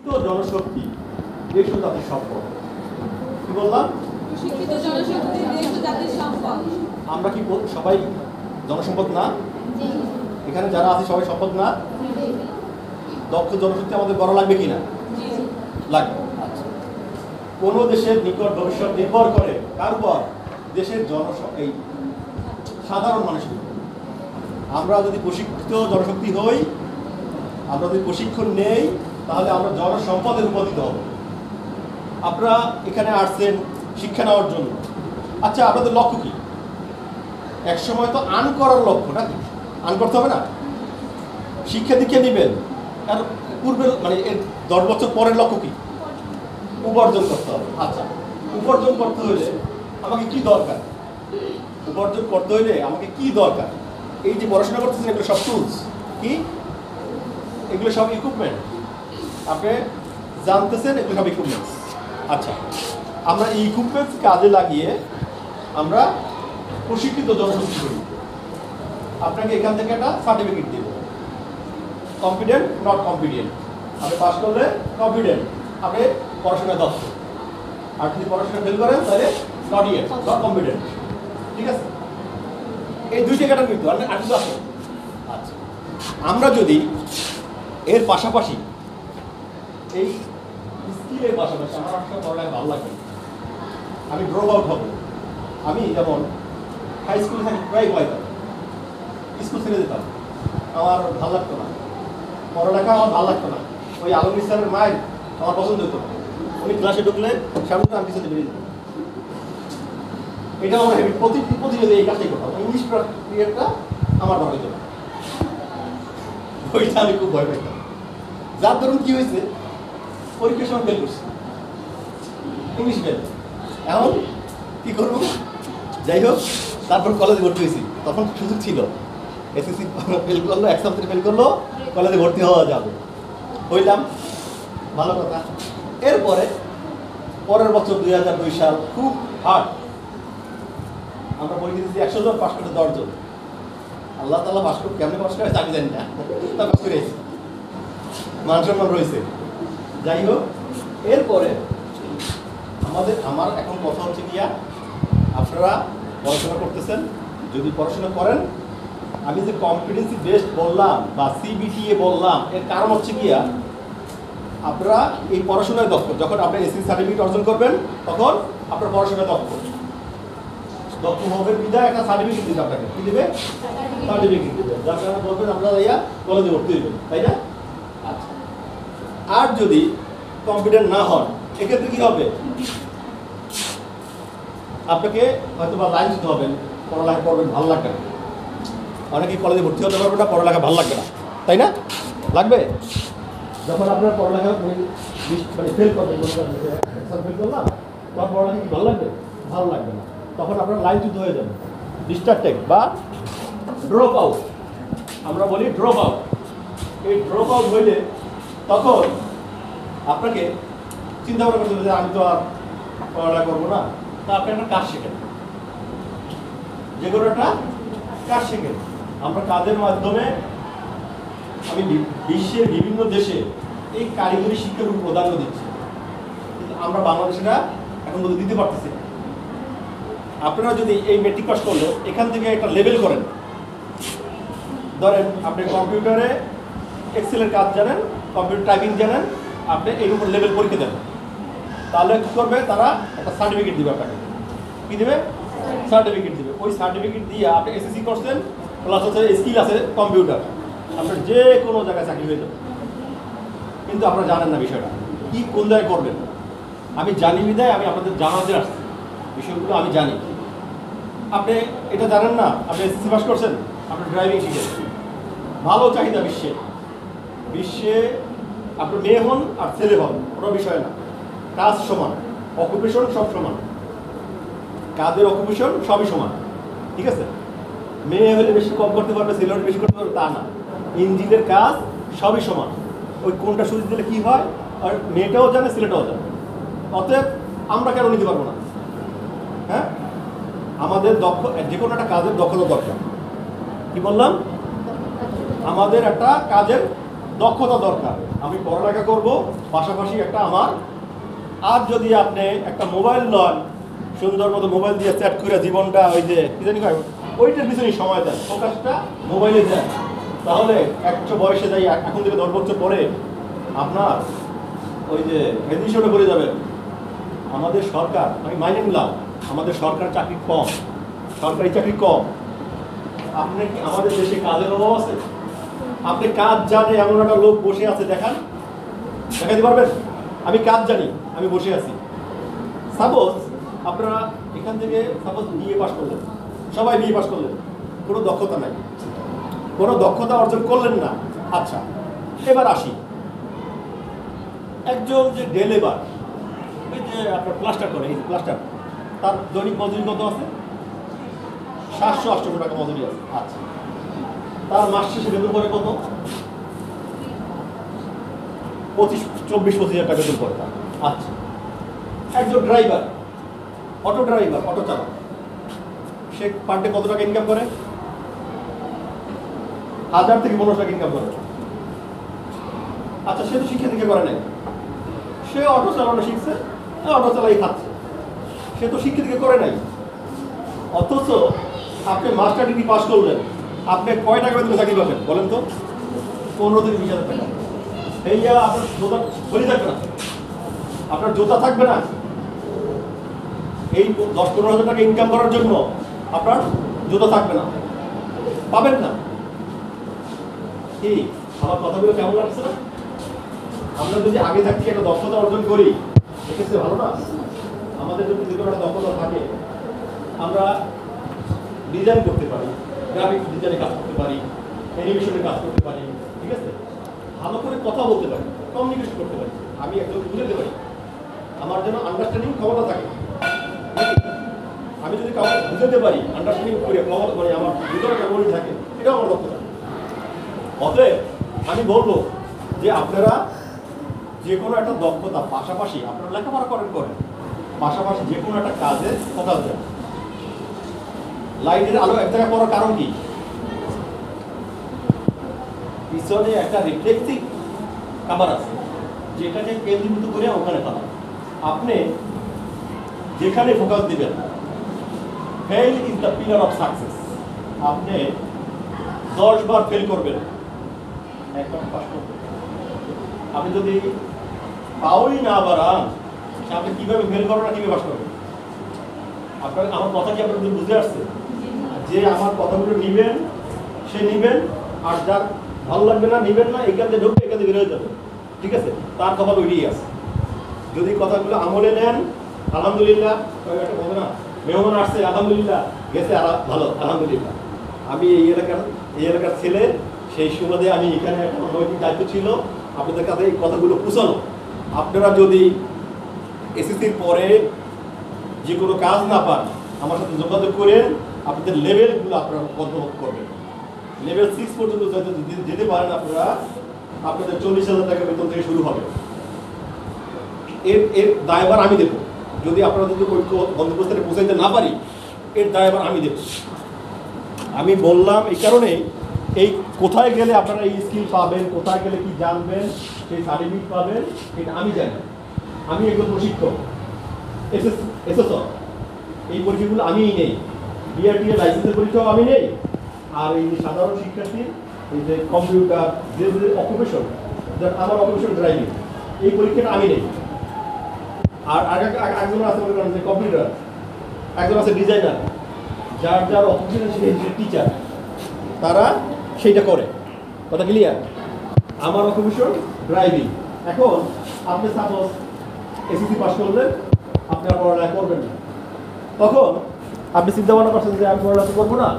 শিক্ষিত জনশক্তি দেশ ও জাতির সম্পদ। কি বললাম? শিক্ষিত জনশক্তি দেশ ও জাতির সম্পদ। আমরা কি সবাই জনসম্পদ না? এখানে যারা আছে সবাই সম্পদ না? দক্ষ জনশক্তি আমাদের বড় লাগবে কিনা? লাগবে। আচ্ছা, কোন দেশের নিকট ভবিষ্যৎ নির্ভর করে কার উপর? দেশের এই সাধারণ মানুষের উপর। আমরা যদি প্রশিক্ষিত জনশক্তি হই, আমরা যদি প্রশিক্ষণ নেই, তাহলে আমরা জনসম্পদের উপদিত হব। আপনারা এখানে আসছেন শিক্ষা নেওয়ার জন্য। আচ্ছা, আপনাদের লক্ষ্য কি? একসময় তো আর্ন করার লক্ষ্য নাকি? আর্ন করতে হবে না? শিক্ষা দীক্ষা নেবেন, আর পূর্বের মানে এর 10 বছর পরের লক্ষ্য কি? উপার্জন করতে হবে। আচ্ছা, উপার্জন করতে হলে আমাকে কি দরকার? উপার্জন করতে হলে আমাকে কি দরকার? এই যে পড়াশোনা করতেছেন, এগুলো সব টুলস কি? এগুলো সব ইকুইপমেন্ট। আপনি জানতেছেন এগুলো সব ইকুইপমেন্টস। আচ্ছা, আমরা এই ইকুইপমেন্টস কাজে লাগিয়ে আমরা প্রশিক্ষিত জনশক্তি করি। আপনাকে এখান থেকে একটা সার্টিফিকেট দেব, কনফিডেন্ট নট কনফিডেন্ট। আপনি পাস করলে কনফিডেন্ট, আপনি পড়াশোনায় দক্ষ। আর যদি পড়াশোনা ফেল করেন তাহলে নট ইয়েট, নট কনফিডেন্ট। ঠিক আছে? এই দুইটা ক্যাটাগরি তো আর কিছু আছে? আচ্ছা, আমরা যদি এর পাশাপাশি এই স্কিলের পাশাপাশি আমার একটা পড়ালেখা ভালো লাগে, আমি ড্রপ আউট হব। আমি যেমন হাই স্কুলে থাকি প্রায় পড়াইতাম, স্কুল ছেড়ে যেতাম, আমার ভালো লাগতো না পড়ালেখা, আমার ভালো লাগতো না। ওই আলমগীর স্যারের মায়ের আমার পছন্দ হতো না। উনি ক্লাসে ঢুকলে সামনে আমি পিছনে বেরিয়ে যেতাম। এটা আমার প্রতিনিয়ত এই কাজটাই করতাম। ইংলিশ পিরিয়ডটা আমার ভালো হতো না, ওইটা আমি খুব ভয় পেতাম। যার ধরুন কি হয়েছে, পরীক্ষার সময় ফেল করছি, ইংলিশ ফেল। এখন কি করবো? যাই হোক, তারপর কলেজে ভর্তি হয়েছি। তখন সুযোগ ছিল, এসএসসি ফেল করলো, এক্সাম ফেল করলো, কলেজে ভর্তি হওয়া যাবে। হইলাম, ভালো কথা। এরপরে পরের বছর 2002 সাল খুব হার্ড। আমরা পরীক্ষা দিচ্ছি 100 জন, পাস করতে 10 জন। আল্লাহ তাআলা পাস করতে কেমনি পাস করে আমি জানি না, তা পাস করে এসেছি, মান সম্মান রয়েছে। যাই হোক, এরপরে আমার এখন কথা হচ্ছে গিয়া, আপনারা পড়াশোনা করতেছেন, যদি পড়াশোনা করেন, আমি যে কম্পিটেন্সি বেসড বললাম বা সিবিটিএ বললাম, এর কারণ হচ্ছে গিয়া আপনারা এই পড়াশোনায় দক্ষ। যখন আপনি এসএসসি সার্টিফিকেট অর্জন করবেন, তখন আপনার পড়াশোনায় দক্ষ হবে বিদায় একটা সার্টিফিকেট দিবে আপনাকে। কি দেবে? সার্টিফিকেট দেবে, যার কারণে বলবেন আমরা ইয়া কলেজে ভর্তি হইবেন, তাই না? আচ্ছা, আর যদি কম্পিটেন্ট না হন, এক্ষেত্রে কি হবে? আপনাকে হয়তো বা লাইন দিতে হবে, পড়ালেখা করবেন, ভালো লাগবে না। অনেকেই কলেজে ভর্তি হতে পারবে না, পড়ালেখা ভালো লাগবে না, তাই না? লাগবে? যখন আপনার পড়ালেখা মানে ফেল করবেন, ফেল করলাম, তোমার পড়ালেখা কি ভালো লাগবে? ভালো লাগবে না। তখন আপনার লাইনচ্যুত হয়ে যাবে, ডিস্ট্রাক্টেড বা ড্রপ আউট। আমরা বলি ড্রপ আউট। এই ড্রপ আউট হইলে তখন আপনাকে চিন্তা ভাবনা করতে হবে যে আমি তো আর পড়ালেখা করবো না। তা আপনি একটা কাজ শেখেন, যে কোনো একটা কাজ শেখেন। আমরা কাজের মাধ্যমে, আমি বিশ্বের বিভিন্ন দেশে এই কারিগরি শিক্ষার উপর প্রাধান্য দিচ্ছি, কিন্তু আমরা বাংলাদেশিরা এখন বলতে দিতে পারতেছি না। আপনারা যদি এই মেট্রিক পাস করলো, এখান থেকে একটা লেভেল করেন, ধরেন আপনি কম্পিউটারে এক্সেলের কাজ জানেন, কম্পিউটার টাইপিং জানেন, আপনি এর উপর লেভেল পরীক্ষা দেন, তাহলে কী করবে? তারা একটা সার্টিফিকেট দিবে আপনাকে। কী দেবে? সার্টিফিকেট দিবে। ওই সার্টিফিকেট দিয়ে আপনি এসএসসি করছেন, প্লাস হচ্ছে স্কিল আছে কম্পিউটার, আপনার যে কোনো জায়গায় চাকরি হয়ে যাবে। কিন্তু আপনারা জানেন না বিষয়টা কি, কোন জায়গায় করবেন। আমি জানি বিদায় আমি আপনাদের জানাতে আসছি, বিষয়গুলো আমি জানি। আপনি এটা জানেন না, আপনি এসএসসি পাস করছেন, আপনি ড্রাইভিং শিখেছেন, ভালো চাহিদা বিশ্বে। আপনি মেয়ে হন আর ছেলে হন, কোনো বিষয় না, কাজ সমান, অকুপেশন সব সমান, কাজের অকুপেশন সবই সমান। ঠিক আছে? মেয়ে হলে বেশি কম করতে পারবে, ছেলে হলে বেশি করতে পারবে, তা না। ইঞ্জিনের কাজ সবই সমান। ওই কোনটা সুযোগ দিলে কি হয়, আর মেয়েটাও জানে, ছেলেটাও জানে। অতএব আমরা কেন নিতে পারবো না? হ্যাঁ, আমাদের দক্ষ, যে কোনো একটা কাজের দক্ষতা দরকার। কি বললাম? আমাদের একটা কাজের দক্ষতা দরকার। আমি পড়ালেখা করব, পাশাপাশি একটা আমার, আর যদি আপনি একটা মোবাইল নন, সুন্দর মতো মোবাইল দিয়ে চ্যাট করে জীবনটা ওই যে কি জানি কয় ওইটার পিছনে সময় দেন, ফোকাসটা মোবাইলে দেন, তাহলে একটা বয়সে যাই এখন থেকে 10 বছর পরে আপনার ওই যে হেজিশনে পড়ে যাবেন। আমাদের সরকার, আমি মাইনে নিলাম আমাদের সরকার চাকরি কম, সরকারি চাকরি কম। আপনি কি আমাদের দেশে কাজের অভাব আছে? আপনি কাজ জানে এমন একটা লোক বসে আছে, দেখাতে পারবেন? আমি কাজ জানি, আমি বসে আছি। সাপোজ আপনারা এখান থেকে সাপোজ বিএ পাস করলেন, সবাই বিএ পাস করলেন, কোনো দক্ষতা নাই, কোনো দক্ষতা অর্জন করলেন না। আচ্ছা, এবার আসি একজন যে ডে লেবার, ওই যে আপনার প্লাস্টার করে, এই প্লাস্টার, তার দৈনিক মজুরি কত আছে? 700-800 টাকা মজুরি আছে। আচ্ছা, তার মাস শেষে বেতন করে কত? 24-25 হাজার টাকা বেতন করে তার। আচ্ছা, একজন ড্রাইভার, অটো ড্রাইভার, অটো চালক, সে পার ডে কত টাকা ইনকাম করে? 1000 থেকে 1500 টাকা ইনকাম করে। আচ্ছা, সে তো শিক্ষা থেকে করে নাই, সে অটো চালানো শিখছে, অটো চালাই খাচ্ছে, সে তো শিক্ষা থেকে করে নাই। অথচ আপনি মাস্টার ডিগ্রি পাস করলেন, আপনি কয় টাকা বেতনে চাকরি পাবেন বলেন তো? 15 থেকে 20 হাজার টাকা। এই আপনার জোতা খড়ি থাকবে না, আপনার জোতা থাকবে না। এই 10-15 হাজার টাকা ইনকাম করার জন্য আপনার জোতা থাকবে না, পাবেন না। কি আমার কথাগুলো কেমন লাগছে না? আমরা যদি আগে থাকতে একটা দক্ষতা অর্জন করি, এক্ষেত্রে ভালো না? আমাদের যদি যে কোনো একটা দক্ষতা থাকে, আমরা ডিজাইন করতে পারি, গ্রাফিক ডিজাইনে কাজ করতে পারি, অ্যানিমেশনে কাজ করতে পারি, ঠিক আছে? ভালো করে কথা বলতে পারি, কমিউনিকেশন করতে পারি, আমি একজনকে বুঝাতে পারি, আমার যেন আন্ডারস্ট্যান্ডিং ক্ষমতা থাকে। আমি যদি কাউকে বুঝাতে পারি, আন্ডারস্ট্যান্ডিং করে ক্ষমতা, মানে আমার ভিতরে মেমোরি থাকে, এটাও আমার দক্ষতা। অতএব আমি বলবো যে আপনারা যে কোনো একটা দক্ষতা পাশাপাশি আপনারা লেখাপড়া করেন, পাশাপাশি যে কোনো একটা কাজে ফোকাস দেন। লাইটের আলো এক জায়গায় পড়ার কারণ কি? পিছনে একটা রিফ্লেক্টিভ কাভার আছে, যেটাকে কেন্দ্রীভূত করে ওখানে ফেলা। আপনি যেখানে ফোকাস দিবেন, fail is the pillar of success. আপনি 10 বার ফেল করবেন, একবার পাস করবেন। আপনি যদি পাওই না বাড়ান, আপনি কিভাবে ফেল করবেন, কিভাবে পাস করবেন? আপনার আমার কথা কি আপনার বুঝতে আসছে? যে আমার কথাগুলো নিবেন, সে নিবেন, আর যার ভালো লাগবে না, নিবেন না, এখান থেকে ঢুকবে, এখান থেকে বেরোয় যাবে, ঠিক আছে? তার কথা ওইটাই আছে। যদি কথাগুলো আমলে নেন, আলহামদুলিল্লাহ, একটা বলবে না, মেহমান আসছে আলহামদুলিল্লাহ, গেছে ভালো আলহামদুলিল্লাহ। আমি এই এলাকার ছেলে, সেই সুবাদে আমি এখানে একটা নৈতিক দায়িত্ব ছিল আপনাদের কাছে এই কথাগুলো পৌঁছানো। আপনারা যদি এসএসসির পরে যে কোনো কাজ না পান, আমার সাথে যোগাযোগ করেন, আপনাদের লেভেলগুলো আপনারা কন্ট্রোল করবেন। লেভেল 6 পর্যন্ত যেতে পারেন আপনারা, আপনাদের 40,000 টাকা বেতন থেকে শুরু হবে। এর দায়ভার আমি দেবো। যদি আপনারা যদি গন্তব্যস্থলে পৌঁছাইতে না পারি, এর দায়ভার আমি দেবো। আমি বললাম এই কারণে, এই কোথায় গেলে আপনারা এই স্কিল পাবেন, কোথায় গেলে কি জানবেন, সেই সার্টিফিকেট পাবেন, এটা আমি জানি। আমি একজন প্রশিক্ষক, এসএসর, এই পরীক্ষাগুলো আমিই নেই। বিআরটি এর লাইসেন্সের পরীক্ষাও আমি নেই। আর এই যে সাধারণ শিক্ষার্থী, এই যে কম্পিউটার, যে অকুপেশন, আমার অকুপেশন ড্রাইভিং, এই পরীক্ষাটা আমি নেই। আর একজন আছে যে কম্পিউটার, একজন আছে ডিজাইনার, যার অকুপেশন সে টিচার, তারা সেইটা করে। কথা ক্লিয়ার? আমার অকুপেশন ড্রাইভিং। এখন আপনি সাপোজ এসএসসি পাস করলেন, আপনি আর পড়ালেখা করবেন না, তখন আপনি চিন্তা ভাবনা করছেন যে আমি পড়ালেখা করবো না,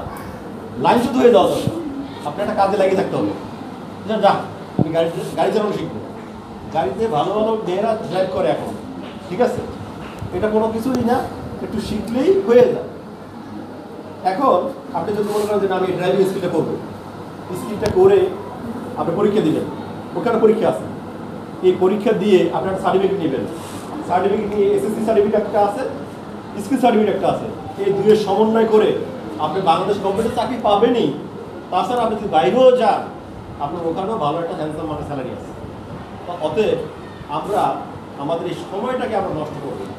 লাইন শুধু হয়ে যাওয়া দরকার। আপনি একটা কাজে লাগিয়ে থাকতে হবে। যা আমি গাড়ি চালানো শিখবো। গাড়িতে ভালো ভালো মেয়েরা ড্রাইভ করে এখন, ঠিক আছে? এটা কোনো কিছুই না, একটু শিখলেই হয়ে যায়। এখন আপনি যদি মনে করেন যে আমি ড্রাইভিং স্কিলটা করবো, স্কিলটা করে আপনি পরীক্ষা দিবেন, ওখানে পরীক্ষা আছে, এই পরীক্ষা দিয়ে আপনার সার্টিফিকেট নেবেন। সার্টিফিকেট নিয়ে এসএসসি সার্টিফিকেট একটা আছে, স্কিল সার্টিফিকেট একটা আছে, এই দুয়ের সমন্বয় করে আপনি বাংলাদেশ গভর্নমেন্টের চাকরি পাবেনই। তাছাড়া আপনি যদি বাইরেও যান, আপনার ওখানেও ভালো একটা হ্যান্ডসাম মানে স্যালারি আছে। অতএব আমরা আমাদের এই সময়টাকে আমরা নষ্ট করব না।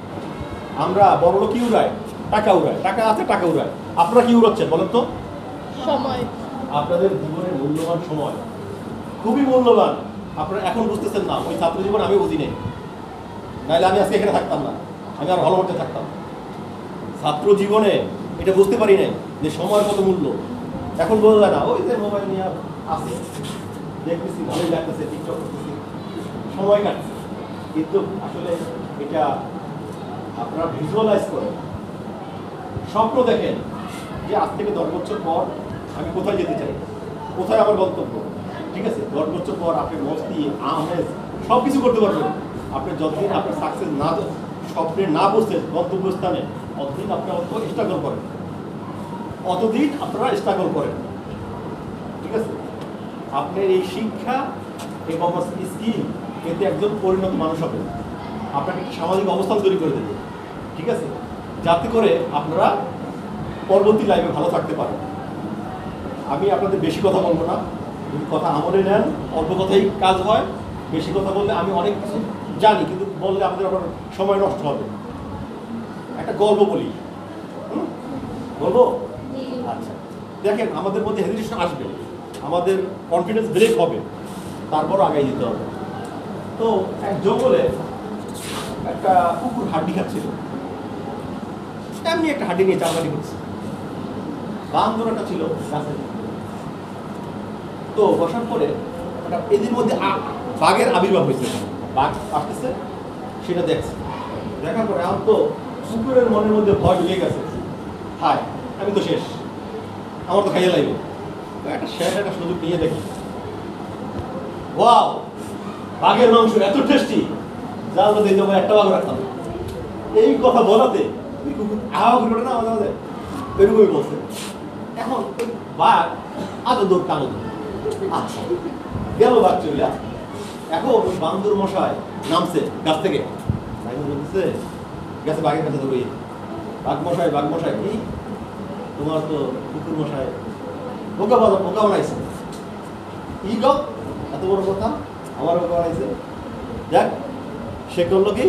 আমরা বড়লোক কি উড়ায়? টাকা উড়ায়, টাকা আছে টাকা উড়ায়। আপনারা কি উড়াচ্ছেন বলেন তো? সময়। আপনাদের জীবনের মূল্যবান সময় খুবই মূল্যবান। আপনারা এখন বুঝতেছেন না। ওই ছাত্র জীবন আমি বুঝি নেই, নাহলে আমি আজকে এখানে থাকতাম না, আমি আর ভালো মধ্যে থাকতাম। ছাত্র জীবনে এটা বুঝতে পারি নাই যে সময়ের কত মূল্য। এখন বোঝা যায় না। ওই যে মোবাইল নিয়ে আসি, দেখতেছি, ভালোই লাগতেছে, টিকটক করতেছি, সময় কাটছে। কিন্তু আসলে এটা আপনারা ভিজুয়ালাইজ করেন, স্বপ্ন দেখেন যে আজ থেকে 10 বছর পর আমি কোথায় যেতে চাই, কোথায় আমার গন্তব্য। ঠিক আছে, 10 বছর পর আপনি মস্তি আমেজ সব কিছু করতে পারবেন। আপনি যতদিন আপনার সাকসেস না স্বপ্নে না বসছেন গন্তব্যস্থানে, অতদিন আপনি অত স্ট্রাগল করেন, অতদিন আপনারা স্ট্রাগল করেন। ঠিক আছে, আপনার এই শিক্ষা এবং স্কিল এতে একজন পরিণত মানুষ হবে, আপনাকে একটা সামাজিক অবস্থান তৈরি করে দেবে। ঠিক আছে, যাতে করে আপনারা পরবর্তী লাইফে ভালো থাকতে পারেন। আমি আপনাদের বেশি কথা বলবো না, যদি কথা আমলে নেন অল্প কথাই কাজ হয়। বেশি কথা বললে আমি অনেক কিছু জানি, কিন্তু বললে আমাদের আবার সময় নষ্ট হবে। একটা গল্প বলি, বলবো? আচ্ছা, দেখেন আমাদের মধ্যে হেজিটেশন আসবে, আমাদের কনফিডেন্স ব্রেক হবে, তারপর আগাই দিতে হবে। তো এক জঙ্গলে একটা কুকুর হাড্ডি খাচ্ছিল, এমনি একটা হাড্ডি নিয়ে চালাচালি করছে। বান্দর একটা ছিল গাছে, তো বসার পরে এদের মধ্যে বাঘের আবির্ভাব হয়েছে। বাঘ আসতেছে, সেটা দেখছে, দেখার পরে আমার তো কুকুরের মনের মধ্যে ভয় ঢুকে গেছে, হায় আমি তো শেষ, আমার তো খাইয়ে লাগবে। একটা শেষ একটা সুযোগ নিয়ে দেখি, ওয়াও বাঘের মাংস এত টেস্টি, যার মধ্যে একটা বাঘ রাখতাম। এই কথা বলাতে কুকুর আওয়াজ করে না আমাদের মাঝে, এরকমই বলছে। এখন ওই বাঘ আদৌ দৌড় কালো আচ্ছা গেল বাঘ চলে। এখন ওই বান্দর মশাই নামছে গাছ থেকে, বলতেছে গেছে বাঘের কাছে ধরে, বাঘ মশাই কি তোমার তো কুকুর মশাই বোকা বানাইছে। কি গো এত বড় কথা, আমার বোকা বানাইছে। দেখ সে করলো কি,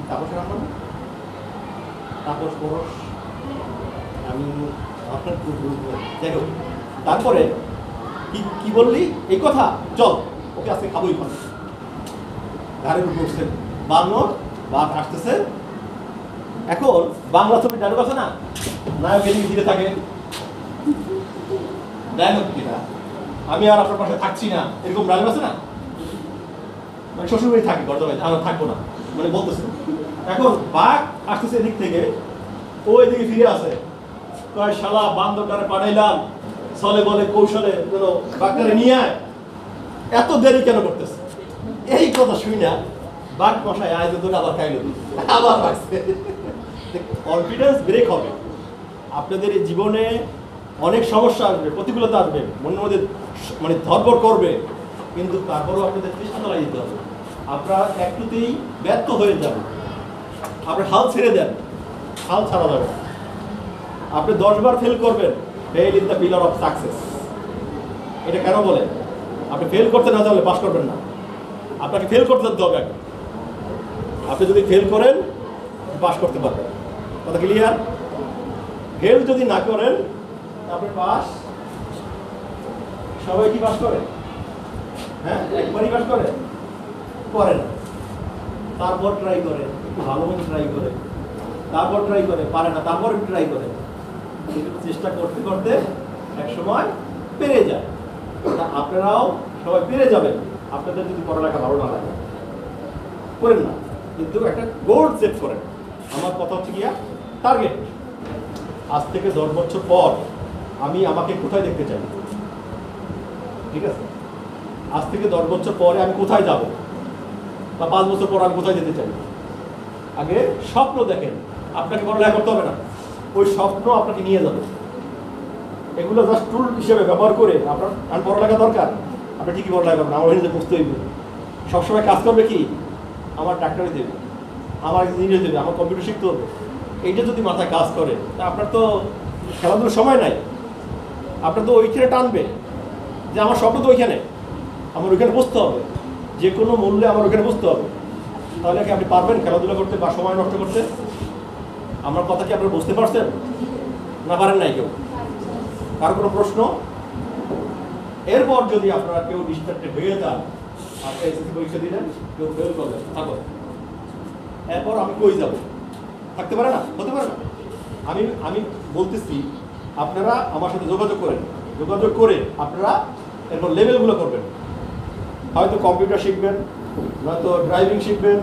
তাপসের আমার তাপস পরশ, আমি আপনার কুকুর দেখো। তারপরে কি বললি এই কথা, চল ওকে আজকে খাবোই খাবো। ঘাড়ের উপর উঠছে বানর, বাঘ আসতেছে। এখন বাংলা ছবি ডায়লগ আছে না, নায়ক এদিকে ধীরে থাকে, ডায়লগ কিনা আমি আর আপনার পাশে থাকছি না, এরকম ডায়লগ আছে না, মানে শ্বশুরবাড়ি থাকি গর্দবাই আমরা থাকবো না মানে বলতেছে। এখন বাঘ আসতেছে এদিক থেকে, ও এদিকে ফিরে আসে, কয় শালা বান্দরটারে পাঠাইলাম চলে বলে কৌশলে যেন বাঘটারে নিয়ে আয়, এত দেরি কেন করতেছে? এই কথা শুই না বাঘ মশাই আয় ধরে আবার খাইল, আবার বাড়ছে। কনফিডেন্স ব্রেক হবে। আপনাদের এই জীবনে অনেক সমস্যা আসবে, প্রতিকূলতা আসবে, মনের মধ্যে মানে ধরপড় করবে, কিন্তু তারপরেও আপনাদের চেষ্টা চালিয়ে দিতে হবে। আপনারা একটুতেই ব্যর্থ হয়ে যাবেন, আপনি হাল ছেড়ে দেন, হাল ছাড়া যাবে। আপনি 10 বার ফেল করবেন, fail is the pillar of success. এটা কেন বলে? আপনি ফেল করতে না জানলে পাস করবেন না, আপনাকে ফেল করতে যেতে হবে। আপনি যদি ফেল করেন পাস করতে পারবেন, কথা ক্লিয়ার? ফেল যদি না করেন আপনি পাস, সবাই কি পাস করে? হ্যাঁ, একবারই পাস করে না, তারপর ট্রাই করে, একটু ভালো মতো ট্রাই করে, তারপর ট্রাই করে, পারে না, তারপর একটু ট্রাই করে, চেষ্টা করতে করতে এক সময় পেরে যায়। আপনারাও সবাই পেরে যাবেন। আপনাদের যদি পড়ালেখা ভালো না লাগে করেন না, কিন্তু একটা গোল সেট করেন। আমার কথা হচ্ছে গিয়া টার্গেট, আজ থেকে 10 বছর পর আমি আমাকে কোথায় দেখতে চাই। ঠিক আছে, আজ থেকে 10 বছর পরে আমি কোথায় যাব, বা 5 বছর পর আমি কোথায় যেতে চাই। আগে স্বপ্ন দেখেন, আপনাকে পড়ালেখা করতে হবে না, ওই স্বপ্ন আপনাকে নিয়ে যাবে। এগুলো জাস্ট টুল হিসেবে ব্যবহার করে আপনার পড়ালেখা দরকার, আপনি ঠিকই পড়ালেখা করবেন। আমার নিজে বুঝতে হইবে, সবসময় কাজ করবে কি, আমার ডাক্তারি দেবে, আমার ইঞ্জিনিয়ার দেবে, আমার কম্পিউটার শিখতে হবে। এইটা যদি মাথায় কাজ করে তা আপনার তো খেলাধুলার সময় নাই, আপনার তো ওইখানে টানবে। যে আমার স্বপ্ন তো ওইখানে, আমার ওইখানে বসতে হবে, যে কোনো মূল্যে আমার ওইখানে বসতে হবে। তাহলে কি আপনি পারবেন খেলাধুলা করতে বা সময় নষ্ট করতে? আমার কথা কি আপনারা বুঝতে পারছেন না পারেন নাই কেউ? কার কোনো প্রশ্ন? এরপর যদি আপনারা কেউ ডিস্ট্রাক্টেড হয়ে যান, আপনি এসএসসি পরীক্ষা দিলেন, কেউ ফেল করলেন, থাকো, এরপর আমি কই যাব? থাকতে পারে না, হতে পারে না। আমি আমি বলতেছি আপনারা আমার সাথে যোগাযোগ করেন, যোগাযোগ করে আপনারা এরপর লেভেলগুলো করবেন। হয়তো কম্পিউটার শিখবেন, নয়তো ড্রাইভিং শিখবেন,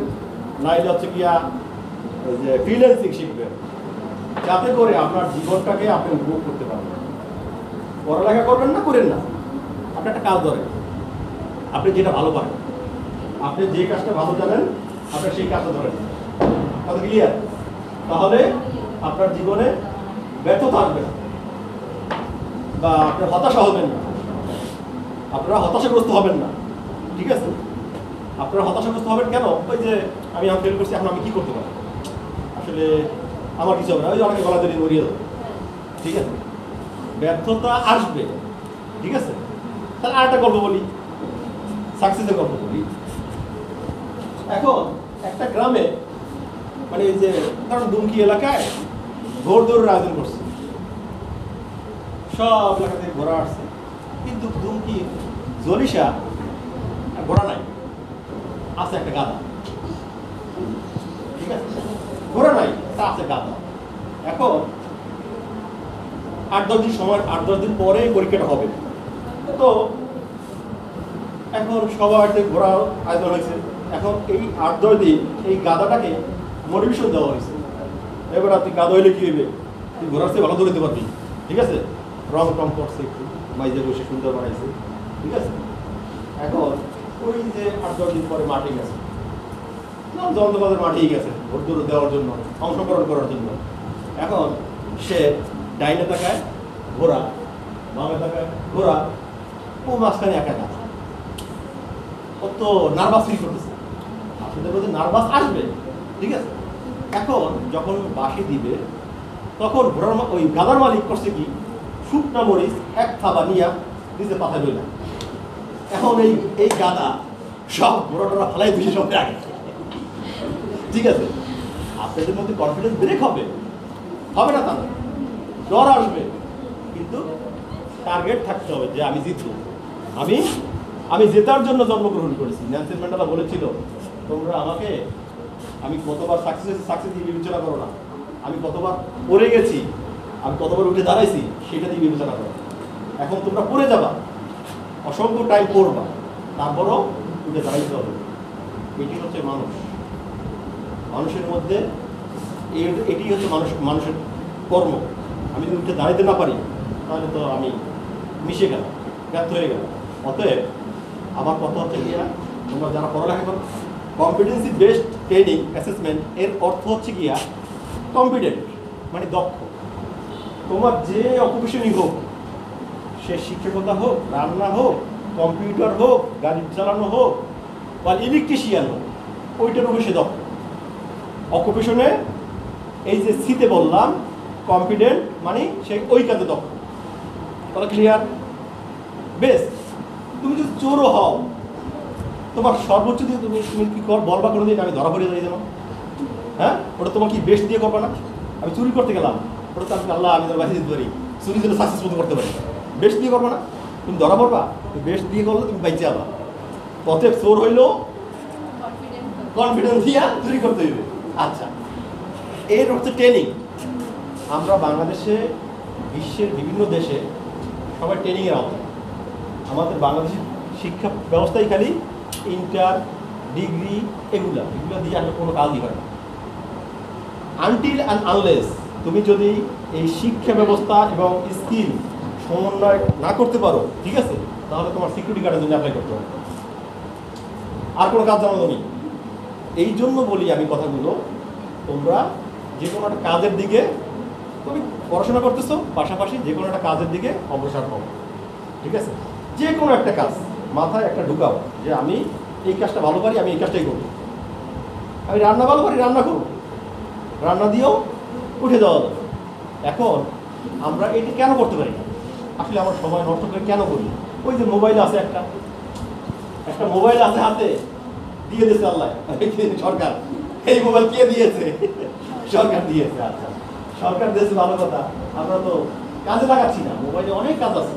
নাইলে হচ্ছে গিয়া যে ফ্রিল্যান্সিং শিখবেন, যাতে করে আপনার জীবনটাকে আপনি উপভোগ করতে পারবেন। পড়ালেখা করবেন না, করেন না, আপনি একটা কাজ ধরেন, আপনি যেটা ভালো পারেন, আপনি যে কাজটা ভালো জানেন, আপনি সেই কাজটা ধরেন। কথা ক্লিয়ার? তাহলে আপনার জীবনে ব্যর্থতা আসবে না, বা আপনি হতাশা হবেন না, আপনারা হতাশাগ্রস্ত হবেন না। ঠিক আছে? আপনারা হতাশাগ্রস্ত হবেন কেন? ওই যে আমি ফেল করছি, এখন আমি কি করতে পারি, আসলে আমার কিছু হবে না, ওই যে অনেকে গলা দিয়ে মরিয়ে দেবো। ঠিক আছে? ব্যর্থতা আসবে, ঠিক আছে? তাহলে আরেকটা গল্প বলি, সাকসেসের গল্প বলি। এখন একটা গ্রামে, মানে এই যে কারণ দুমকি এলাকায় ঘোড়দৌড়ের আয়োজন করছে, সব এলাকা থেকে ঘোড়া আসছে, কিন্তু দুমকি জলিসা ঘোড়া নাই, আছে একটা গাধা। ঠিক আছে? ঘোড়া নাই, তা আছে গাধা। এখন 8-10 দিন সময়, 8-10 দিন পরে পরীক্ষাটা হবে। তো এখন সবার ঘোড়া আয়োজন হয়েছে। এখন এই 8-10 দিন এই গাধাটাকে মোটিভেশন দেওয়া হয়েছে, এবার আপনি গাধা হইলে কি হইবে, তুই ঘোড়ার চেয়ে ভালো দৌড়াতে পারবি। ঠিক আছে? রং টং করছে, একটু মাইজে বসে সুন্দর বানাইছে। ঠিক আছে? এখন ওই যে 8-10 দিন পরে মাঠে গেছে, জন্দবাদের মাঠেই গেছে ভোট দৌড় দেওয়ার জন্য, অংশগ্রহণ করার জন্য। এখন সে ডাইনে তাকায় ঘোড়া, বামে তাকায় ঘোড়া, ও মাঝখানে একা গাছ। ও তো নার্ভাস ফিল করতেছে, আপনাদের মধ্যে নার্ভাস আসবে। ঠিক আছে? এখন যখন বাঁশি দিবে, তখন ঘোড়ার ওই গাদার মালিক করছে কি, শুকনা মরিচ এক থাবা নিয়া নিজে পাথায় রইল। এখন এই গাদা সব ঘোড়াটা ফেলাই দিয়েছে সব আগে। ঠিক আছে? আপনাদের মধ্যে কনফিডেন্স ব্রেক হবে, হবে না, তাহলে ডর আসবে, কিন্তু টার্গেট থাকতে হবে যে আমি জিতবো, আমি জেতার জন্য জন্মগ্রহণ করেছি। নেলসন ম্যান্ডেলা বলেছিল, তোমরা আমাকে, আমি কতবার সাকসেস দিয়ে বিবেচনা করো না, আমি কতবার পড়ে গেছি, আমি কতবার উঠে দাঁড়াইছি, সেটা দিয়ে বিবেচনা করো। এখন তোমরা পড়ে যাবা, অসংখ্য টাইম পড়বা, তারপরও উঠে দাঁড়াইতে হবে। এটি হচ্ছে মানুষের মধ্যে, এটি হচ্ছে মানুষের কর্ম। আমি যদি উঠে দাঁড়াইতে না পারি, তাহলে তো আমি মিশে গেলাম, ব্যর্থ হয়ে গেলাম। অতএব আমার কথা হচ্ছে গিয়া, তোমরা যারা পড়ালেখা করো, কম্পিটেন্সি বেসড ট্রেনিং অ্যাসেসমেন্ট এর অর্থ হচ্ছে গিয়া কম্পিটেন্ট মানে দক্ষ। তোমার যে অকুপেশনই হোক, সে শিক্ষকতা হোক, রান্না হোক, কম্পিউটার হোক, গাড়ি চালানো হোক, বা ইলেকট্রিশিয়ান হোক, ওইটার উপরে সে দক্ষ। অকুপেশনে এই যে সিতে বললাম কম্পিটেন্ট মানে সে ওই কাজে দক্ষ। তাহলে ক্লিয়ার? বেশ, তুমি যদি চোরও হও, তোমার সর্বোচ্চ দিয়ে তুমি কি বলবা করে দিন আমি ধরা পড়ে যাই যেন? হ্যাঁ, ওটা তোমার কি বেশ দিয়ে করবা না? আমি চুরি করতে গেলাম, ওটা তো আমি আল্লাহ আমি তোর বাড়ি দিতে পারি, চুরি যেন সাকসেসফুল করতে পারি, বেশ দিয়ে করবা না? তুমি ধরা পড়বা, তুমি বেশ দিয়ে করলে তুমি বাইচে যাবা। অতএব চোর হইলেও কনফিডেন্স দিয়া চুরি করতে হইবে। আচ্ছা, এর হচ্ছে ট্রেনিং। আমরা বাংলাদেশে, বিশ্বের বিভিন্ন দেশে সবাই ট্রেনিংয়ের আওতায়। আমাদের বাংলাদেশের শিক্ষা ব্যবস্থায় খালি ইন্টার, ডিগ্রি, এগুলো দিয়ে আসলে কোনো কাজই হয় না। আনটিল অ্যান্ড আনলেস তুমি যদি এই শিক্ষা ব্যবস্থা এবং স্কিল সমন্বয় না করতে পারো, ঠিক আছে, তাহলে তোমার সিকিউরিটি গার্ডের জন্য অ্যাপ্লাই করতে হবে। আর কোনো কাজ জানো তুমি? এই জন্য বলি আমি কথাগুলো, তোমরা যে কোনো একটা কাজের দিকে, তুমি পড়াশোনা করতেছো, পাশাপাশি যে কোনো একটা কাজের দিকে অগ্রসর হও। ঠিক আছে? যে কোনো একটা কাজ মাথায় একটা ঢুকাও যে আমি এই কাজটা ভালো পারি, আমি এই কাজটাই করবো। আমি রান্না ভালো পারি, রান্না করবো, রান্না দিয়েও উঠে যাওয়া যাবে। এখন আমরা এটি কেন করতে পারি না? আসলে আমরা সময় নষ্ট করে কেন করি? ওই যে মোবাইল আছে একটা একটা মোবাইল আছে হাতে, দিয়ে দিয়েছে আল্লাহ সরকার। এই মোবাইল কে দিয়েছে? সরকার দিয়েছে। আচ্ছা, সরকার দিয়েছে ভালো কথা, আমরা তো কাজে লাগাচ্ছি না। মোবাইলে অনেক কাজ আছে,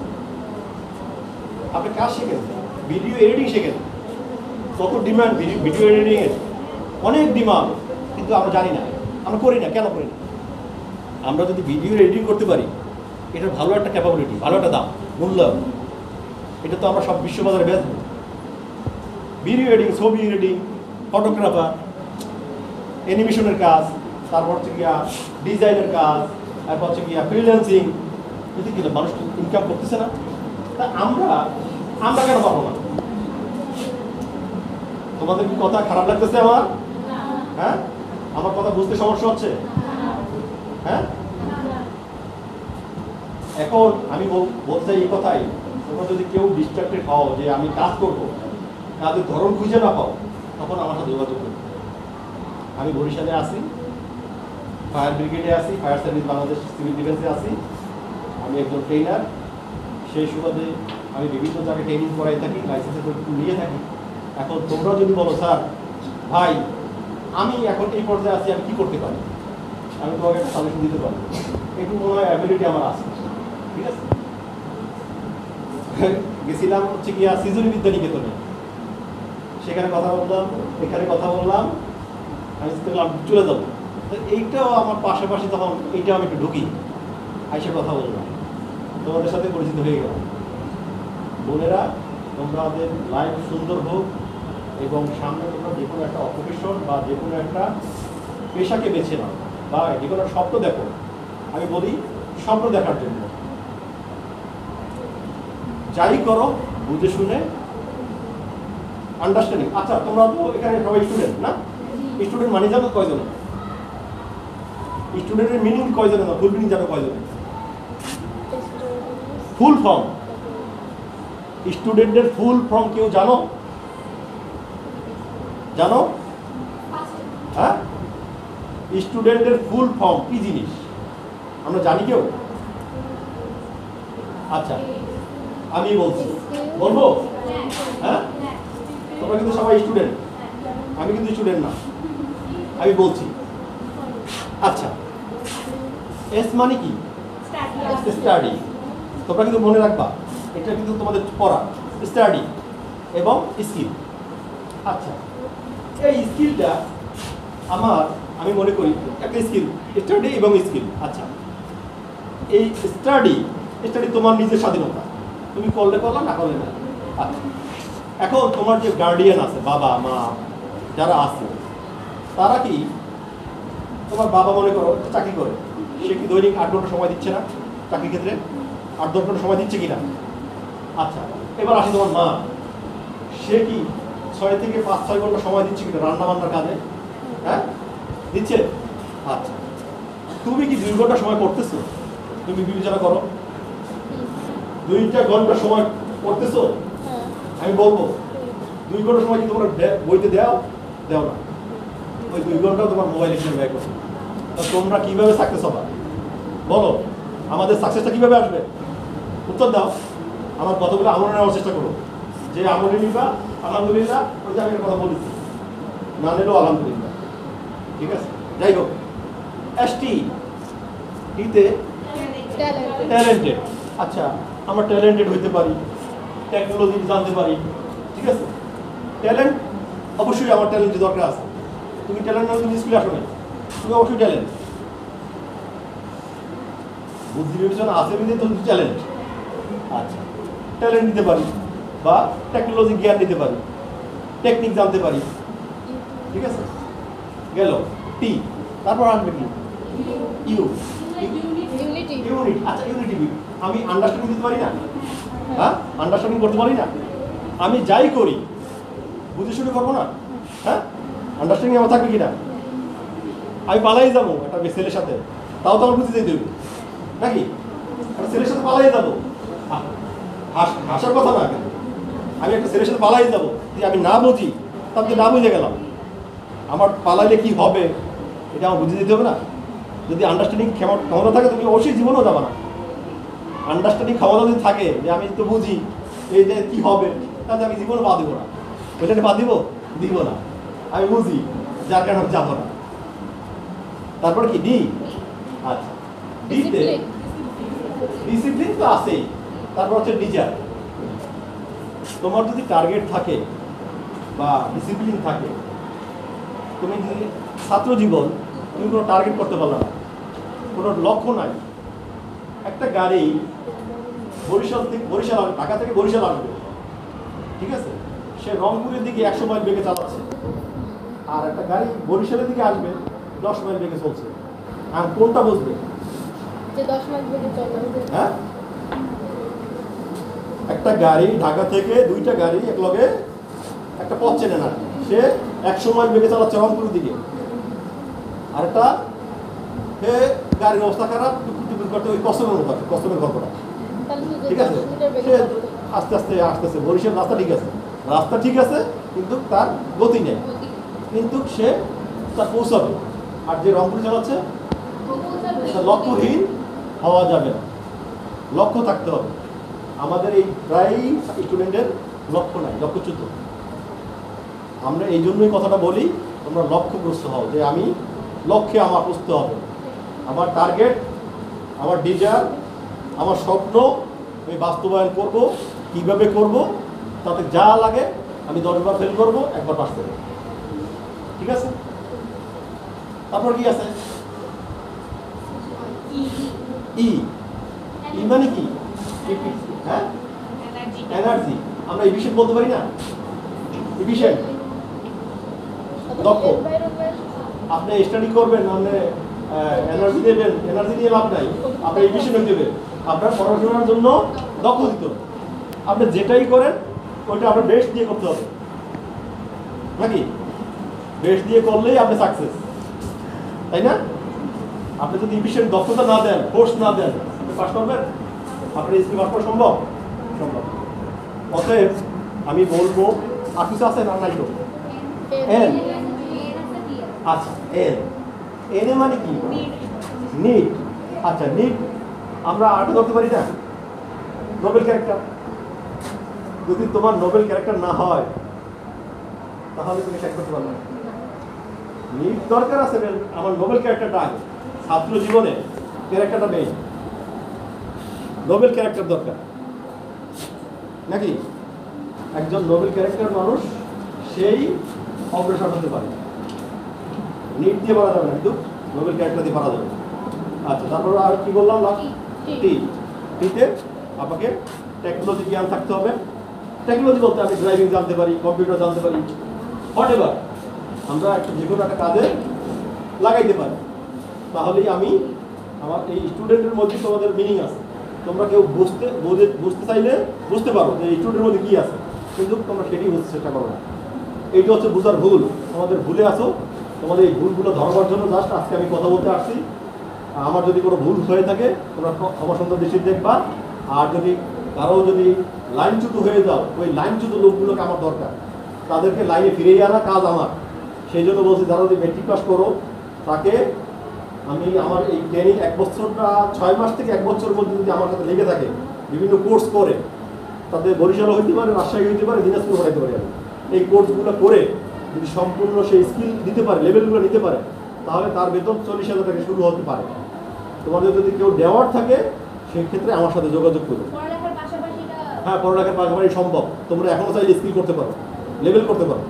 আপনি কাজ শেখেন, ভিডিও এডিটিং শেখেন। কত ডিমান্ড ভিডিও এডিটিং এর, অনেক ডিমান্ড, কিন্তু আমরা জানি না, আমরা করি না। কেন করি না? আমরা যদি ভিডিও এডিটিং করতে পারি, এটার ভালো একটা ক্যাপাবিলিটি, ভালো একটা দাম, মূল্য, এটা তো আমরা সব বিশ্ববাজারে বেচবো। ভিডিও এডিটিং, ছবি এডিটিং, ফটোগ্রাফার, অ্যানিমেশনের কাজ, তারপর হচ্ছে গিয়া ডিজাইনের কাজ, তারপর হচ্ছে গিয়া ফ্রিল্যান্সিং, যদি কিনা মানুষ ইনকাম করতেছে না, তা আমরা কেন পাবো না? তোমাদের কি কথা খারাপ লাগতেছে আমার? হ্যাঁ, আমার কথা বুঝতে সমস্যা হচ্ছে? হ্যাঁ, এখন আমি বলতে চাই এই কথাই, তোমরা যদি কেউ ডিস্ট্রাক্টেড হও যে আমি কাজ করবো, কাজের ধরন খুঁজে না পাও, তখন আমার সাথে যোগাযোগ করবে। আমি বরিশালে আছি, ফায়ার ব্রিগেডে আছি, ফায়ার সার্ভিস বাংলাদেশ সিভিল ডিফেন্সে আছি। আমি একজন ট্রেনার, সেই সুবাদে আমি বিভিন্ন জায়গায় ট্রেনিং করাই থাকি, লাইসেন্সের পরীক্ষা নিয়ে থাকি। এখন তোমরা যদি বলো স্যার ভাই আমি এখন এই পর্যায়ে আছি, আমি কী করতে পারি, আমি তোমাকে একটা সাজেশন দিতে পারি। একটু মনে হয় অ্যাবিলিটি আমার আছে, ঠিক আছে? গেছিলাম হচ্ছে গিয়া সৃজনী বিদ্যা নিকেতনে, সেখানে কথা বললাম, এখানে কথা বললাম, আমি চলে যাবো। তো এইটাও আমার পাশাপাশি, তখন এইটাও আমি একটু ঢুকি, আইসে কথা বললাম, তোমাদের সাথে পরিচিত হয়ে গেলাম। বোনেরা, তোমাদের লাইফ সুন্দর হোক, এবং সামনে তোমরা যে কোনো একটা অকুপেশন বা যে কোনো একটা পেশাকে বেছে নাও, বা যে কোনো স্বপ্ন দেখো। আমি বলি স্বপ্ন দেখার জন্য যাই করো বুঝে শুনে, আন্ডারস্ট্যান্ডিং। আচ্ছা, তোমরা তো এখানে সবাই স্টুডেন্ট না? স্টুডেন্ট মানে জানো কয়জনে? স্টুডেন্টের মিনিং কয়জনে না? ফুল মিনিং জানো কয়জনে? ফুল ফর্ম, স্টুডেন্টের ফুল ফর্ম কেউ জানো? জানো? হ্যাঁ, স্টুডেন্টের ফুল ফর্ম কি জিনিস আমরা জানি কেউ? আচ্ছা, আমি বলবো। হ্যাঁ, তোমরা কিন্তু সবাই স্টুডেন্ট, আমি কিন্তু স্টুডেন্ট না, আমি বলছি। আচ্ছা, এস মানে কি? স্টাডি। তোমরা কিন্তু মনে রাখবা, এটা কিন্তু তোমাদের পড়া, স্টাডি এবং স্কিল। আচ্ছা, এই স্কিলটা আমি মনে করি একটা স্কিল, স্টাডি এবং স্কিল। আচ্ছা, এই স্টাডি তোমার নিজের স্বাধীনতা, তুমি করলে করলাম, না করলে না। আচ্ছা, এখন তোমার যে গার্ডিয়ান আছে, বাবা মা যারা আছে, তারা কি, তোমার বাবা মনে করো চাকরি করে, সে কি দৈনিক 8 ঘন্টা সময় দিচ্ছে না চাকরি ক্ষেত্রে? 8-10 ঘন্টা সময় দিচ্ছে কিনা? আচ্ছা, এবার আসি তোমার মা, সে কি 6 থেকে 5-6 ঘন্টা সময় দিচ্ছে কিনা রান্না বান্নার কাজে? হ্যাঁ, দিচ্ছে। আচ্ছা, তুমি কি 2 ঘন্টা সময় করতেছো? তুমি বিবেচনা করো, 2টা ঘন্টা সময় করতেছো? আমি বলবো 2 ঘন্টা সময় কি তোমরা বইতে দাও না? ওই 2 ঘন্টাও তোমার মোবাইল হিসেবে ব্যয় করছো। তা তোমরা কিভাবে সাকসেস হবা বলো? আমাদের সাকসেসটা কিভাবে আসবে? উত্তর দাও। আমার কথাগুলো আমলে নেওয়ার চেষ্টা করো, যে আমলে নিবা আলহামদুলিল্লাহ, ওই যে আমি কথা বলেছি, না নিলেও আলহামদুলিল্লাহ, ঠিক আছে? যাই হোক, এসটি টিতে ট্যালেন্টেড। আচ্ছা, আমরা ট্যালেন্টেড হইতে পারি, টেকনোলজি জানতে পারি, ঠিক আছে? ট্যালেন্ট অবশ্যই আমার ট্যালেন্টের দরকার আছে। তুমি ট্যালেন্ট না, তুমি স্কুলে আসো না, তুমি অবশ্যই ট্যালেন্ট, বুদ্ধি বিবেচনা আছে বলে তুমি ট্যালেন্ট। আচ্ছা, ট্যালেন্ট নিতে পারি বা টেকনোলজি জ্ঞান নিতে পারি, টেকনিক জানতে পারি, ঠিক আছে? গেল টি, তারপর আসবে কি? ইউনিট। আচ্ছা, ইউনিটি আমি আন্ডারস্ট্যান্ডিং দিতে পারি না? হ্যাঁ, আন্ডারস্ট্যান্ডিং করতে পারি না? আমি যাই করি বুঝে শুনে করবো না? হ্যাঁ, আন্ডারস্ট্যান্ডিং আমার থাকবে কিনা? আমি পালাই যাবো একটা ছেলের সাথে, তাও তো আমার বুঝতে দিতে হবে নাকি? একটা ছেলের সাথে পালাই যাবো, হাসার কথা না, আমি একটা ছেলের সাথে পালাই যাবো, যদি আমি না বুঝি তাতে না বুঝে গেলাম, আমার পালাইলে কি হবে এটা আমার বুঝে দিতে হবে না? যদি আন্ডারস্ট্যান্ডিং ক্ষমতা থাকে তুমি অবশ্যই জীবনেও যাবে না। আন্ডারস্ট্যান্ডিং ক্ষমতা যদি থাকে যে আমি তো বুঝি, এই যে কি হবে, তাহলে আমি জীবনে পা দিব না, ওইটাকে পা দিব না, আমি বুঝি, যার কারণে আমি যাবো না। তারপর কি ডি? আচ্ছা, ডিতে ডিসিপ্লিন তো আছেই, তারপর হচ্ছে ডিজায়ার। তোমার যদি টার্গেট থাকে বা ডিসিপ্লিন থাকে, তুমি যদি ছাত্র জীবন তুমি কোনো টার্গেট করতে পারলে না, কোনো লক্ষ্য নাই। একটা গাড়ি বরিশাল ঢাকা থেকে বরিশাল আসবে, ঠিক আছে, সে রংপুরের দিকে 100 মাইল বেগে চালাচ্ছে, আর একটা গাড়ি বরিশালের দিকে আসবে 10 মাইল বেগে চলছে। আর কোনটা বুঝবে? হ্যাঁ, একটা গাড়ি ঢাকা থেকে দুইটা গাড়ি একলগে একটা পথ চেনে না, সে 100 মাইল বেগে চালাচ্ছে রংপুরের দিকে, আর একটা সে গাড়ির অবস্থা খারাপ, টুকুর করতে ওই কষ্টমের গল্পটা, ঠিক আছে, সে আস্তে আস্তে আসতেছে। বরিশাল রাস্তা ঠিক আছে কিন্তু তার গতি নেই, কিন্তু সে তার পৌঁছাবে। আর যে রংপুরে চালাচ্ছে লক্ষ্যহীন হওয়া যাবে না, লক্ষ্য থাকতে হবে। আমাদের এই প্রায় স্টুডেন্টের লক্ষ্য নাই, লক্ষ্যচ্যুত। আমরা এই জন্যই কথাটা বলি, তোমরা লক্ষ্যগ্রস্ত হও, যে আমি লক্ষ্যে আমার বুঝতে হবে, আমার টার্গেট, আমার ডিজায়ার, আমার স্বপ্ন আমি বাস্তবায়ন করব। কিভাবে করব? তাতে যা লাগে আমি 10 বার ফেল করব, 1 বার পাস করব, ঠিক আছে? তারপর কি আছে? ই মানে কি? হ্যাঁ, এনার্জি। আমরা এফিশিয়েন্ট বলতে পারি না? এফিশিয়েন্ট, দক্ষ। আপনি স্টাডি করবেন, আপনি এনার্জি দেবেন, এনার্জি দিয়ে লাভ নাই, আপনি এফিশিয়েন্ট হয়ে যাবেন। আপনার পড়াশোনার জন্য দক্ষ দিতে হবে। আপনি যেটাই করেন ওইটা আপনার বেস্ট দিয়ে করতে হবে, নাকি? বেস্ট দিয়ে করলেই আপনি সাকসেস, তাই না? আপনি যদি এফিশিয়েন্ট দক্ষতা না দেন, ফোর্স না দেন, আপনি পাস করবেন? আপনার স্কিল পাস করা সম্ভব? অতএব আমি বলবো, আর কিছু আছে না? নাই তো? এন। আচ্ছা, এন মানে কি? নিড। আচ্ছা, নিড আমরা আর্টে ধরতে পারি না? Nobel character. যদি তোমার নোবেল ক্যারেক্টার না হয় তাহলে তুমি শেষ করতে পারবে না। নিড দরকার আছে, আমার নোবেল ক্যারেক্টারটা আগে। ছাত্র জীবনে ক্যারেক্টারটা মেইন, নোবেল ক্যারেক্টার দরকার, নাকি? একজন নোবেল ক্যারেক্টার মানুষ সেই অগ্রসর হতে পারে। নিট দিয়ে পারা যাবে না, কিন্তু নোবেল ক্যারেক্টার দিয়ে পারা যাবে। আচ্ছা, তারপর আর কি বললাম? টিতে আপনাকে টেকনোলজি জ্ঞান থাকতে হবে। টেকনোলজি বলতে আমি ড্রাইভিং জানতে পারি, কম্পিউটার জানতে পারি, হোয়াটএভার আমরা একটা যে কোনো একটা কাজে লাগাইতে পারি। তাহলেই আমি আমার এই স্টুডেন্টের মধ্যে তোমাদের মিনিং আছে। তোমরা কেউ বুঝতে চাইলে বুঝতে পারো যে এই স্টুডেন্টের মধ্যে কী আছে, কিন্তু তোমরা সেটাই বুঝতে চেষ্টা করো না। এইটা হচ্ছে বোঝার ভুল, তোমাদের ভুলে আসো। তোমাদের এই ভুলগুলো ধরবার জন্য জাস্ট আজকে আমি কথা বলতে আসছি। আমার যদি কোনো ভুল হয়ে থাকে তোমরা ক্ষমা সুন্দর দৃষ্টিতে দেখবা। আর যদি কারো যদি লাইনচ্যুত হয়ে যাও, ওই লাইনচ্যুত লোকগুলোকে আমার দরকার, তাদেরকে লাইনে ফিরিয়ে আনা কাজ আমার। সেই জন্য বলছি, যারা যদি মেট্রিক পাস করো তাকে আমি আমার এই ট্রেনিং 1 বছরটা 6 মাস থেকে 1 বছরের মধ্যে যদি আমার সাথে লেগে থাকে, বিভিন্ন কোর্স করে, তাদের বরিশালও হইতে পারে, রাজশাহী হইতে পারে, দিনাজপুর হইতে পারে, আমি এই কোর্সগুলো করে যদি সম্পূর্ণ সেই স্কিল দিতে পারে, লেভেলগুলো নিতে পারে, তাহলে তার বেতন 40,000 থেকে শুরু হতে পারে। তোমাদের যদি কেউ দেওয়ার থাকে সেই ক্ষেত্রে আমার সাথে যোগাযোগ করো। হ্যাঁ, পড়ালেখার পাশাপাশি সম্ভব। তোমরা এখনও চাইলে স্কিল করতে পারো, লেভেল করতে পারো।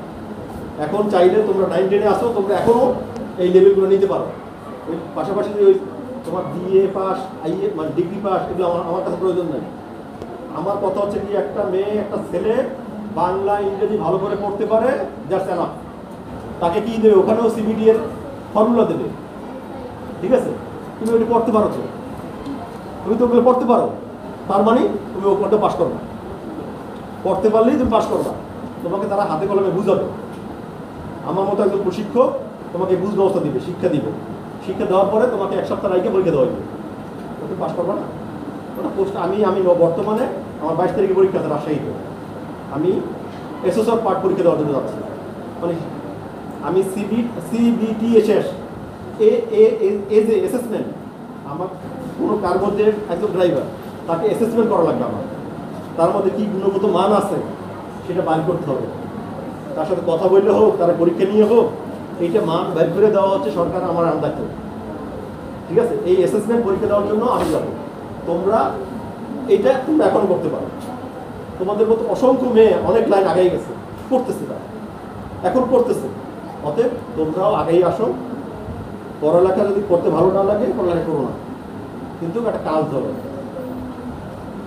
এখন চাইলে তোমরা 9, 10-এ আসো, তোমরা এখনও এই লেভেলগুলো নিতে পারো। ওই পাশাপাশি ওই তোমার বিএ পাস, আইএ মানে ডিগ্রি পাস, এগুলো আমার কাছে প্রয়োজন নেই। আমার কথা হচ্ছে কি, একটা মেয়ে একটা ছেলে বাংলা ইংরেজি ভালো করে পড়তে পারে, যার সেনা তাকে কি দেবে? ওখানেও সিবিডি এর ফর্মুলা দেবে, ঠিক আছে? তুমি ওইটা পড়তে পারো, তুমি তো ওগুলো পড়তে পারো, তার মানে তুমি ওটা পাস করবে। পড়তে পারলেই তুমি পাস করবা। তোমাকে তারা হাতে কলমে বুঝাবে। আমার মতো একজন প্রশিক্ষক তোমাকে বুঝ ব্যবস্থা দিবে, শিক্ষা দিবে। শিক্ষা দেওয়ার পরে তোমাকে 1 সপ্তাহ আগে পরীক্ষা দেওয়া হবে, তুমি পাস করবা না? ওটা পোস্ট আমি বর্তমানে আমার 22 তারিখে পরীক্ষা আছে রাজশাহীতে। আমি এসএসআর পার্ট পরীক্ষা দেওয়ার জন্য যাচ্ছি। মানে আমি সিবিটিএসএস এজ এ অ্যাসেসমেন্ট, আমার কোনো কার মধ্যে একজন ড্রাইভার, তাকে অ্যাসেসমেন্ট করা লাগবে আমার। তার মধ্যে কি গুণগত মান আছে সেটা বাইর করতে হবে। তার সাথে কথা বললে হোক, তারা পরীক্ষা নিয়ে হোক, এইটা মান বের করে দেওয়া হচ্ছে সরকার আমার দায়িত্ব। ঠিক আছে, এই অ্যাসেসমেন্ট পরীক্ষা দেওয়ার জন্য আমি যাবো। তোমরা এখন করতে পারো। তোমাদের মতো অসংখ্য মেয়ে অনেক লাইন আগেই গেছে, পড়তেছে, তারা এখন পড়তেছে। অতএব তোমরাও আগেই আসো। পড়ালেখা যদি করতে ভালো না লাগে পড়ালেখা করো না, কিন্তু একটা কাজ ধরো।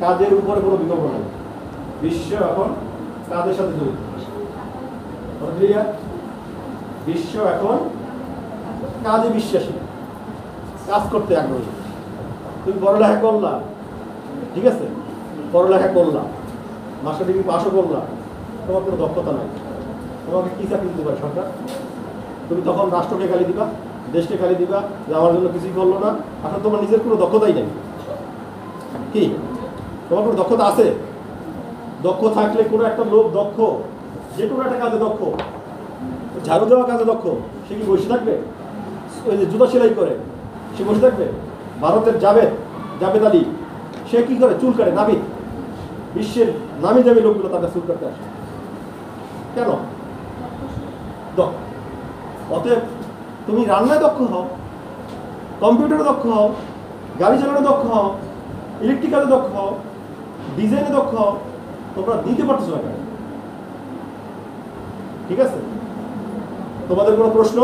কাজের উপরে কোনো বিকল্প নেই। বিশ্ব এখন কাজের সাথে জড়িত। বিশ্ব এখন কাজে বিশ্বাসী, কাজ করতে আগ্রহী। তুমি পড়ালেখা করলা, ঠিক আছে, পড়ালেখা করলা, মাস্টার ডিগ্রি পাশও করলা, তোমার কোনো দক্ষতা নাই, তোমাকে কি চাকরি দিতে পারে সরকার? তুমি তখন রাষ্ট্রকে গালি দিবা, দেশকে গালি দিবা যে আমার জন্য কিছুই করলো না। আসলে তোমার নিজের কোনো দক্ষতাই নেই। কি তোমার কোনো দক্ষতা আছে? দক্ষ থাকলে কোনো একটা লোক দক্ষ, যে কোনো একটা কাজে দক্ষ, ঝাড়ু দেওয়া কাজে দক্ষ, সে কি বসে থাকবে? ওই যে জুতা সেলাই করে সে বসে থাকবে? ভারতের জাভেদ আলী, সে কি করে? চুল কাটে, নাবিদ। বিশ্বের নামি দামি লোকগুলো তাদের চুল কাটতে আসে কেন? দক্ষ। অতএব তুমি রান্নায় দক্ষ হও, কম্পিউটারে দক্ষ হও, গাড়ি চালানো দক্ষ হও, ইলেকট্রিক্যালে দক্ষ হও, ডিজাইনে দক্ষ হও, তোমরা দিতে পারছো না কেন? ঠিক আছে, তোমাদের কোনো প্রশ্ন?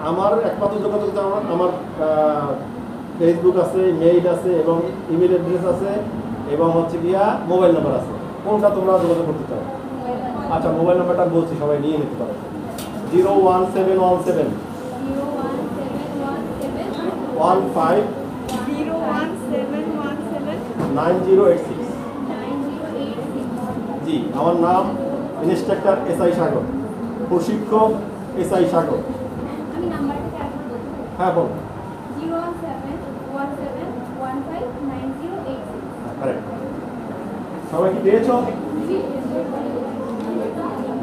আমার একমাত্র যোগাযোগ আমার ফেসবুক আছে, মেইল আছে এবং ইমেল অ্যাড্রেস আছে এবং হচ্ছে গিয়া মোবাইল নাম্বার আছে। কোনটা তোমরা যোগাযোগ করতে চাও? আচ্ছা, মোবাইল নাম্বারটা বলছি, সবাই নিয়ে নিতে পারো। 01717 15 9086। জি, আমার নাম ইন্সট্রাক্টর এসআই সাগর, প্রশিক্ষক এসআই সাগর। হ্যাঁ বল। 01717159086। সবাই কি পেয়েছ?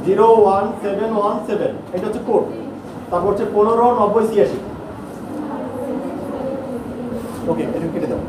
01717, এটা হচ্ছে কোড। তারপর হচ্ছে 159086। ওকে, এটা কেটে দাও।